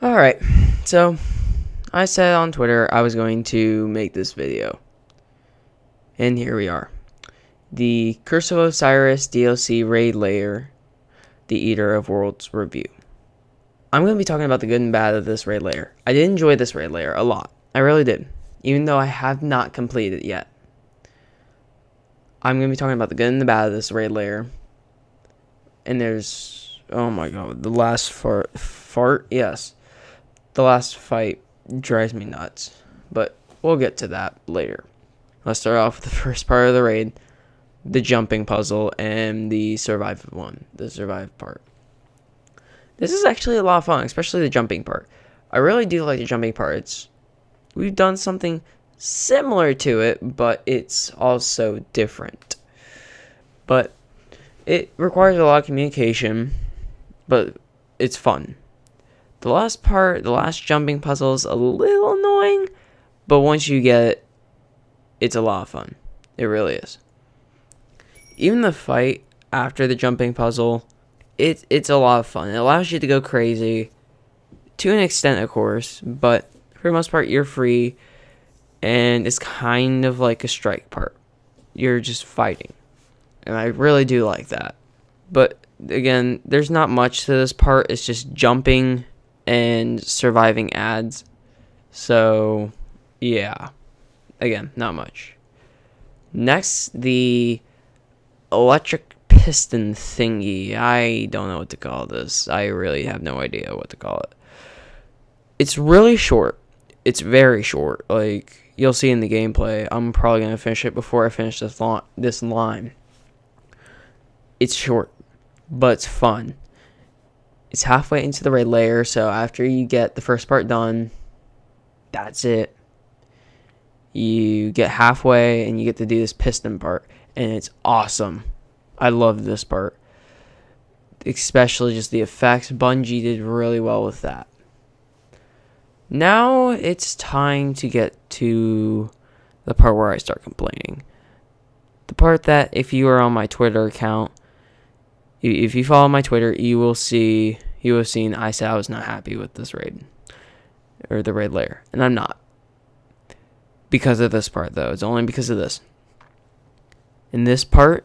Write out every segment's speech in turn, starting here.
Alright, so I said on Twitter I was going to make this video. And here we are. The Curse of Osiris DLC raid layer, the Eater of Worlds review. I'm going to be talking about the good and bad of this raid layer. I did enjoy this raid layer a lot. I really did. Even though I have not completed it yet. I'm going to be talking about the good and the bad of this raid layer. And there's, oh my god, the last fart? Yes. The last fight drives me nuts, but we'll get to that later. Let's start off with the first part of the raid, the jumping puzzle and the survive part. This is actually a lot of fun, especially the jumping part. I really do like the jumping part. We've done something similar to it, but it's also different. But it requires a lot of communication, but it's fun. The last jumping puzzle is a little annoying, but once you get it, it's a lot of fun. It really is. Even the fight after the jumping puzzle, it's a lot of fun. It allows you to go crazy, to an extent, of course, but for the most part, you're free, and it's kind of like a strike part. You're just fighting, and I really do like that. But again, there's not much to this part. It's just jumping and surviving ads. So, yeah. Again, not much. Next, the electric piston thingy. I don't know what to call this. I really have no idea what to call it. It's really short. It's very short. Like, you'll see in the gameplay. I'm probably going to finish it before I finish this line. It's short, but it's fun. It's halfway into the raid layer, so after you get the first part done, that's it. You get halfway and you get to do this piston part, and it's awesome. I love this part, especially just the effects. Bungie did really well with that. Now it's time to get to the part where I start complaining. The part that, if you are on my Twitter account, if you follow my Twitter, you have seen I said I was not happy with this raid, or the raid layer, and I'm not. Because of this part, though. It's only because of this. And this part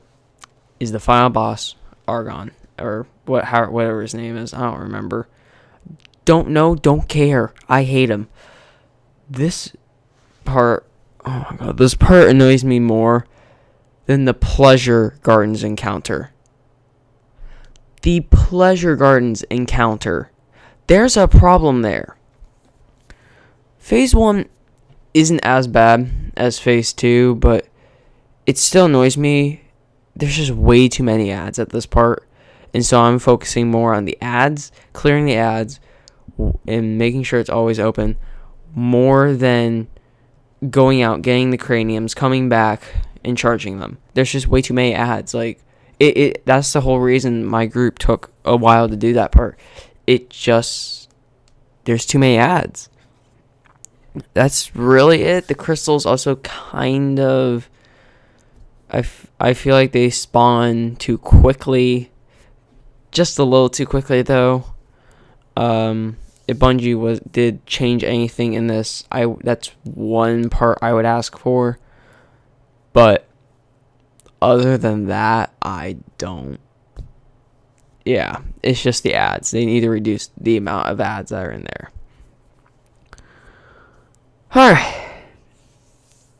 is the final boss, Argon, or whatever his name is. I don't remember. Don't know, don't care. I hate him. This part, oh my god, this part annoys me more than the Pleasure Gardens encounter. The Pleasure Gardens encounter. There's a problem there. Phase 1 isn't as bad as Phase 2, but it still annoys me. There's just way too many ads at this part, and so I'm focusing more on the ads, clearing the ads, and making sure it's always open, more than going out, getting the craniums, coming back, and charging them. There's just way too many ads. Like, that's the whole reason my group took a while to do that part. There's too many ads. That's really it. The crystals also kind of, I feel like they spawn too quickly. Just a little too quickly, though. If Bungie did change anything in this, that's one part I would ask for. But other than that, I don't. Yeah, it's just the ads. They need to reduce the amount of ads that are in there. Alright.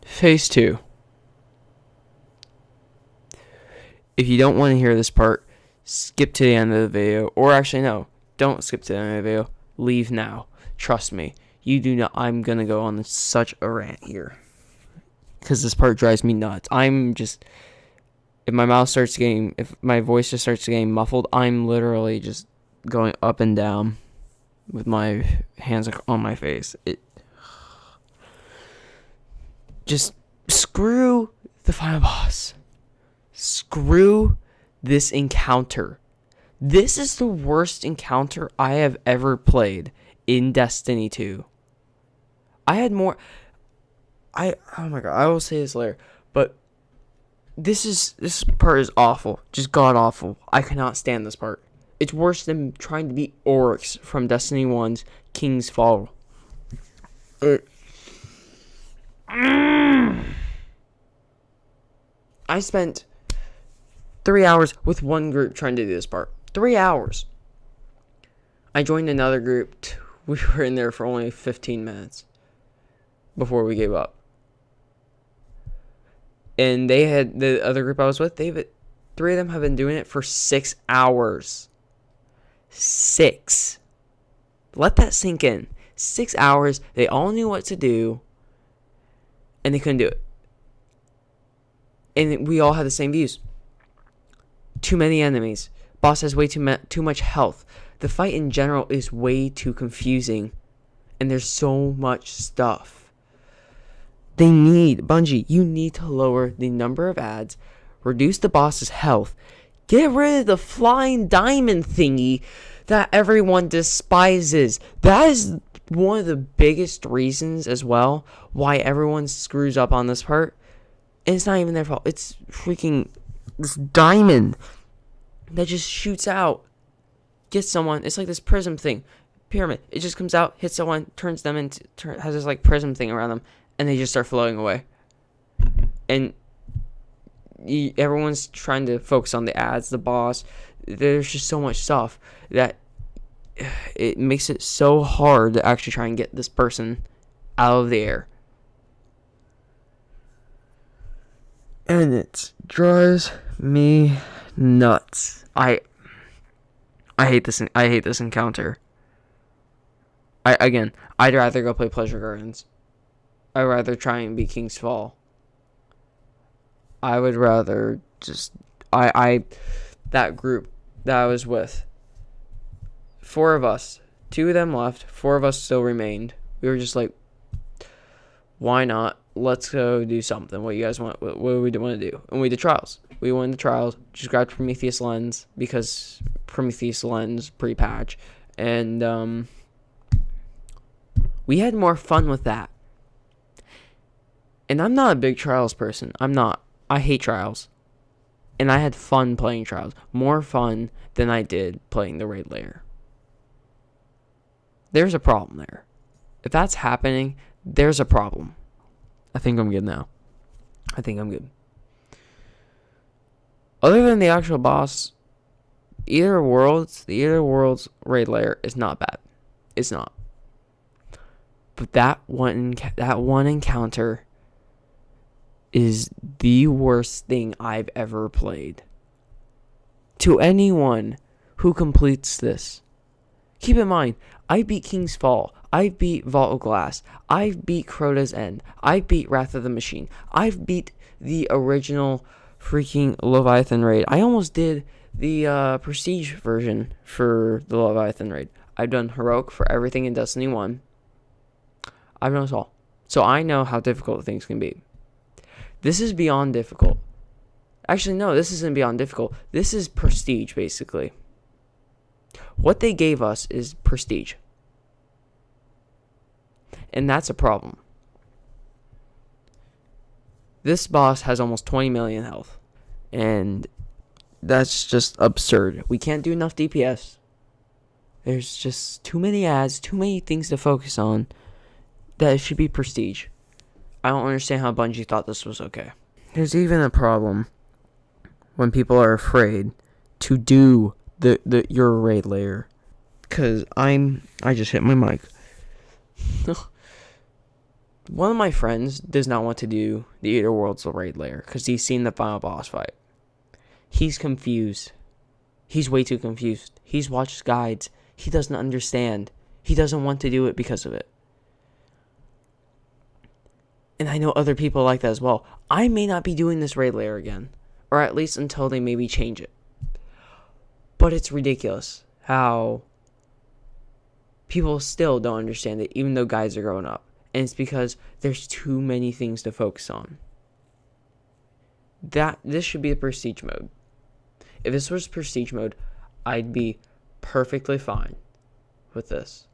Phase 2. If you don't want to hear this part, skip to the end of the video. Or actually, no. Don't skip to the end of the video. Leave now. Trust me. You do not. I'm going to go on such a rant here. Because this part drives me nuts. If my voice just starts getting muffled, I'm literally just going up and down with my hands on my face. Just screw the final boss. Screw this encounter. This is the worst encounter I have ever played in Destiny 2. Oh my god, I will say this later, but this part is awful. Just god awful. I cannot stand this part. It's worse than trying to beat orcs from Destiny 1's King's Fall. I spent 3 hours with one group trying to do this part. 3 hours. I joined another group. We were in there for only 15 minutes before we gave up. And they had, the other group I was with, 3 of them have been doing it for 6 hours. 6. Let that sink in. 6 hours. They all knew what to do. And they couldn't do it. And we all had the same views. Too many enemies. Boss has way too much health. The fight in general is way too confusing. And there's so much stuff. Bungie, you need to lower the number of ads, reduce the boss's health, get rid of the flying diamond thingy that everyone despises. That is one of the biggest reasons as well why everyone screws up on this part. And it's not even their fault. It's freaking this diamond that just shoots out, gets someone. It's like this prism thing, pyramid. It just comes out, hits someone, turns them into, has this like prism thing around them, and they just start floating away. And everyone's trying to focus on the ads, the boss. There's just so much stuff that it makes it so hard to actually try and get this person out of the air. And it drives me nuts. I hate this. I hate this encounter. I'd rather go play Pleasure Gardens. I'd rather try and beat King's Fall. I would rather just that group that I was with, 4 of us, 2 of them left, 4 of us still remained. We were just like, why not? Let's go do something. What you guys want? What do we want to do? And we did trials. We went to trials. Just grabbed Prometheus Lens because Prometheus Lens pre-patch, and we had more fun with that. And I'm not a big trials person. I'm not. I hate trials. And I had fun playing trials. More fun than I did playing the raid layer. There's a problem there. If that's happening, there's a problem. I think I'm good now. I think I'm good. Other than the actual boss, the Either Worlds raid layer is not bad. It's not. But that one encounter is the worst thing I've ever played. To anyone who completes this, keep in mind, I beat King's Fall. I beat Vault of Glass. I've beat Crota's End. I beat Wrath of the Machine. I've beat the original freaking Leviathan raid. I almost did the Prestige version for the Leviathan raid. I've done Heroic for everything in Destiny 1. I've done it all. So I know how difficult things can be. This is beyond difficult. Actually, no, this isn't beyond difficult. This is prestige, basically. What they gave us is prestige. And that's a problem. This boss has almost 20 million health. And that's just absurd. We can't do enough DPS. There's just too many ads, too many things to focus on. That it should be prestige. I don't understand how Bungie thought this was okay. There's even a problem when people are afraid to do your raid layer. Cause I just hit my mic. One of my friends does not want to do the Either Worlds raid layer because he's seen the final boss fight. He's confused. He's way too confused. He's watched guides. He doesn't understand. He doesn't want to do it because of it. And I know other people like that as well. I may not be doing this raid layer again. Or at least until they maybe change it. But it's ridiculous how people still don't understand it, even though guys are growing up. And it's because there's too many things to focus on. This should be the prestige mode. If this was prestige mode, I'd be perfectly fine with this.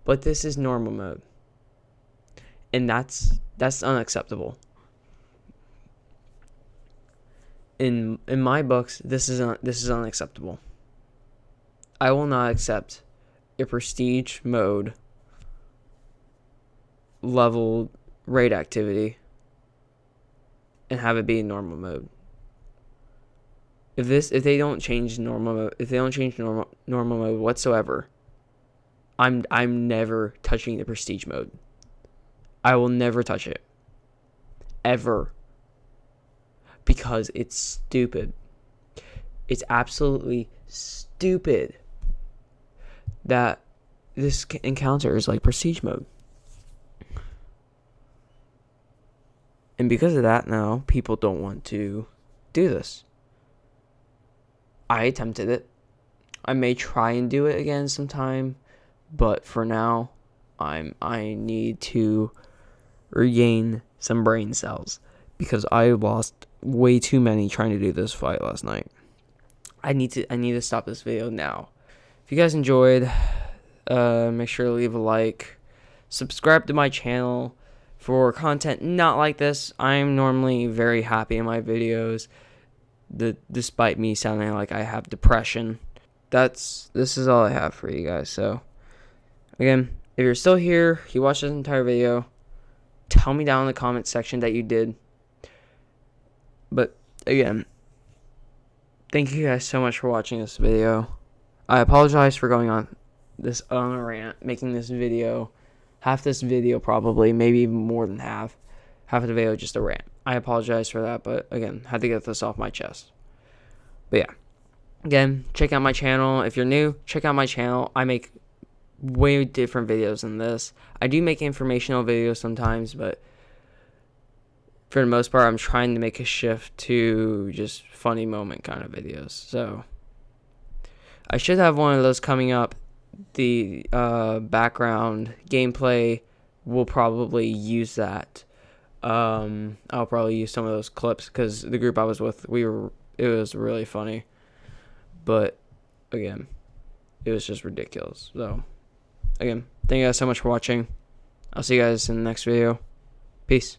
But this is normal mode. And that's unacceptable. In my books, this is unacceptable. I will not accept a prestige mode level raid activity and have it be in normal mode. If they don't change normal mode whatsoever, I'm never touching the prestige mode. I will never touch it. Ever. Because it's stupid. It's absolutely stupid that this encounter is like prestige mode. And because of that now, people don't want to do this. I attempted it. I may try and do it again sometime, but for now, I need to regain some brain cells because I lost way too many trying to do this fight last night. I need to stop this video now. If you guys enjoyed, make sure to leave a like, subscribe to my channel for content not like this. I'm normally very happy in my videos, despite me sounding like I have depression. This is all I have for you guys. So again, if you're still here, you watched this entire video, tell me down in the comment section that you did. But again, thank you guys so much for watching this video. I apologize for going on a rant, making this video, half this video probably, maybe even more than half of the video just a rant. I apologize for that, but again, had to get this off my chest. But yeah, again, check out my channel. If you're new, check out my channel. I make way different videos than this. I do make informational videos sometimes, but for the most part, I'm trying to make a shift to just funny moment kind of videos. So I should have one of those coming up. The background gameplay will probably use that. I'll probably use some of those clips because the group I was with, it was really funny. But again, it was just ridiculous. So again, thank you guys so much for watching. I'll see you guys in the next video. Peace.